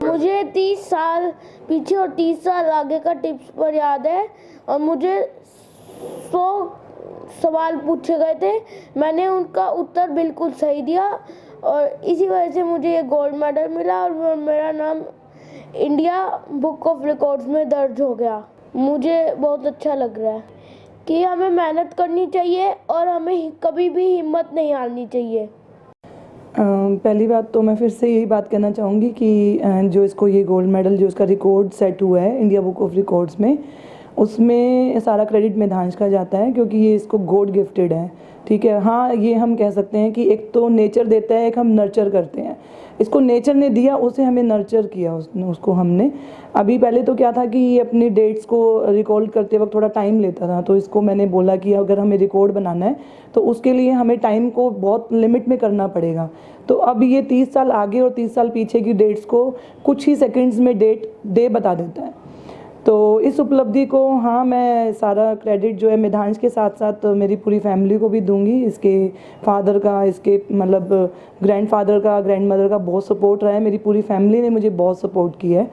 मुझे 30 साल पीछे और 30 साल आगे का टिप्स पर याद है और मुझे 100 सवाल पूछे गए थे, मैंने उनका उत्तर बिल्कुल सही दिया और इसी वजह से मुझे ये गोल्ड मेडल मिला और मेरा नाम इंडिया बुक ऑफ रिकॉर्ड्स में दर्ज हो गया। मुझे बहुत अच्छा लग रहा है कि हमें मेहनत करनी चाहिए और हमें कभी भी हिम्मत नहीं हारनी चाहिए। पहली बात तो मैं फिर से यही बात कहना चाहूँगी कि जो इसको ये गोल्ड मेडल जो इसका रिकॉर्ड सेट हुआ है इंडिया बुक ऑफ रिकॉर्ड्स में, उसमें सारा क्रेडिट मेधांश का जाता है क्योंकि ये इसको गॉड गिफ्टेड है। ठीक है, हाँ ये हम कह सकते हैं कि एक तो नेचर देता है, एक हम नर्चर करते हैं। इसको नेचर ने दिया, उसे हमें नर्चर किया उसको हमने। अभी पहले तो क्या था कि ये अपनी डेट्स को रिकॉल करते वक्त थोड़ा टाइम लेता था, तो इसको मैंने बोला कि अगर हमें रिकॉर्ड बनाना है तो उसके लिए हमें टाइम को बहुत लिमिट में करना पड़ेगा। तो अब ये 30 साल आगे और 30 साल पीछे की डेट्स को कुछ ही सेकेंड्स में डे बता देता है। तो इस उपलब्धि को हाँ मैं सारा क्रेडिट जो है मेधांश के साथ साथ मेरी पूरी फैमिली को भी दूंगी। इसके फादर का, इसके मतलब ग्रैंडफादर का, ग्रैंडमदर का बहुत सपोर्ट रहा है। मेरी पूरी फैमिली ने मुझे बहुत सपोर्ट किया है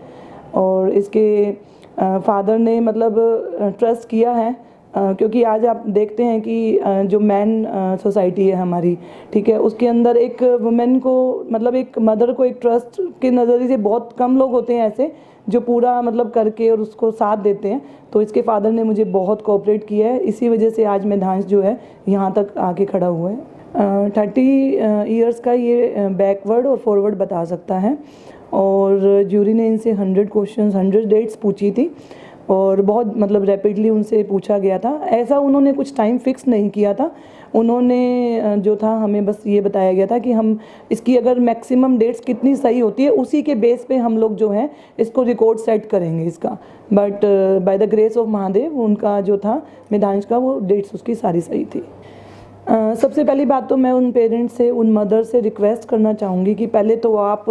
और इसके फादर ने मतलब ट्रस्ट किया है क्योंकि आज आप देखते हैं कि जो मैन सोसाइटी है हमारी, ठीक है, उसके अंदर एक वुमेन को मतलब एक मदर को एक ट्रस्ट के नज़रिए से बहुत कम लोग होते हैं ऐसे जो पूरा मतलब करके और उसको साथ देते हैं। तो इसके फादर ने मुझे बहुत कोऑपरेट किया है, इसी वजह से आज मेधांश जो है यहाँ तक आके खड़ा हुआ है। 30 ईयर्स का ये बैकवर्ड और फॉरवर्ड बता सकता है और ज्यूरी ने इनसे 100 क्वेश्चंस 100 डेट्स पूछी थी और बहुत मतलब रैपिडली उनसे पूछा गया था। ऐसा उन्होंने कुछ टाइम फिक्स नहीं किया था, उन्होंने जो था हमें बस ये बताया गया था कि हम इसकी अगर मैक्सिमम डेट्स कितनी सही होती है उसी के बेस पे हम लोग जो है इसको रिकॉर्ड सेट करेंगे इसका। But by the grace of Mahadev उनका जो था मेधांश का वो डेट्स उसकी सारी सही थी। सबसे पहली बात तो मैं उन पेरेंट्स से, उन मदर से रिक्वेस्ट करना चाहूँगी कि पहले तो आप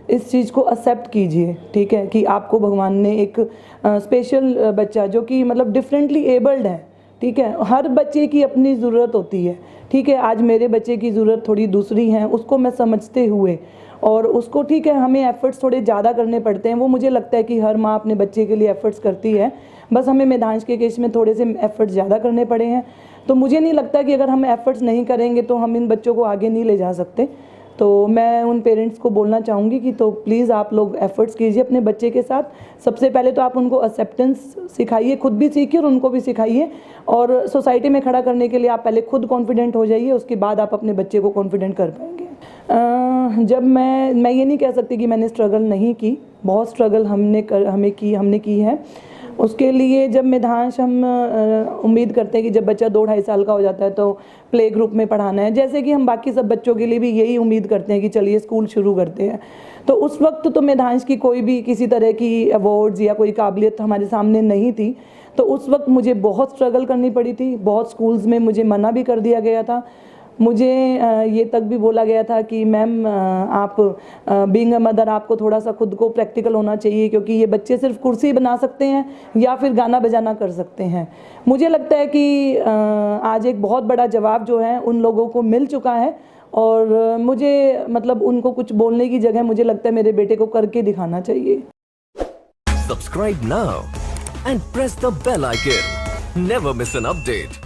इस चीज़ को एक्सेप्ट कीजिए, ठीक है, कि आपको भगवान ने एक स्पेशल बच्चा जो कि मतलब डिफरेंटली एबल्ड है, ठीक है, हर बच्चे की अपनी ज़रूरत होती है, ठीक है। आज मेरे बच्चे की ज़रूरत थोड़ी दूसरी है, उसको मैं समझते हुए और उसको ठीक है हमें एफ़र्ट्स थोड़े ज़्यादा करने पड़ते हैं, वो मुझे लगता है कि हर माँ अपने बच्चे के लिए एफ़र्ट्स करती है, बस हमें मेधांश के केस में थोड़े से एफ़र्ट्स ज़्यादा करने पड़े हैं। तो मुझे नहीं लगता कि अगर हम एफ़र्ट्स नहीं करेंगे तो हम इन बच्चों को आगे नहीं ले जा सकते। तो मैं उन पेरेंट्स को बोलना चाहूँगी कि तो प्लीज़ आप लोग एफ़र्ट्स कीजिए अपने बच्चे के साथ। सबसे पहले तो आप उनको एक्सेप्टेंस सिखाइए, खुद भी सीखिए और उनको भी सिखाइए और सोसाइटी में खड़ा करने के लिए आप पहले खुद कॉन्फिडेंट हो जाइए, उसके बाद आप अपने बच्चे को कॉन्फिडेंट कर पाएंगे। जब मैं ये नहीं कह सकती कि मैंने स्ट्रगल नहीं की, बहुत स्ट्रगल हमने की है। उसके लिए जब मेधांश हम उम्मीद करते हैं कि जब बच्चा 2-2.5 साल का हो जाता है तो प्ले ग्रुप में पढ़ाना है, जैसे कि हम बाकी सब बच्चों के लिए भी यही उम्मीद करते हैं कि चलिए स्कूल शुरू करते हैं। तो उस वक्त तो मेधांश की कोई भी किसी तरह की अवार्ड्स या कोई काबिलियत हमारे सामने नहीं थी, तो उस वक्त मुझे बहुत स्ट्रगल करनी पड़ी थी। बहुत स्कूल्स में मुझे मना भी कर दिया गया था, मुझे ये तक भी बोला गया था कि मैम आप बीइंग अ मदर आपको थोड़ा सा खुद को प्रैक्टिकल होना चाहिए क्योंकि ये बच्चे सिर्फ कुर्सी बना सकते हैं या फिर गाना बजाना कर सकते हैं। मुझे लगता है कि आज एक बहुत बड़ा जवाब जो है उन लोगों को मिल चुका है और मुझे मतलब उनको कुछ बोलने की जगह मुझे लगता है मेरे बेटे को करके दिखाना चाहिए। Subscribe now and press the bell icon. Never miss an update.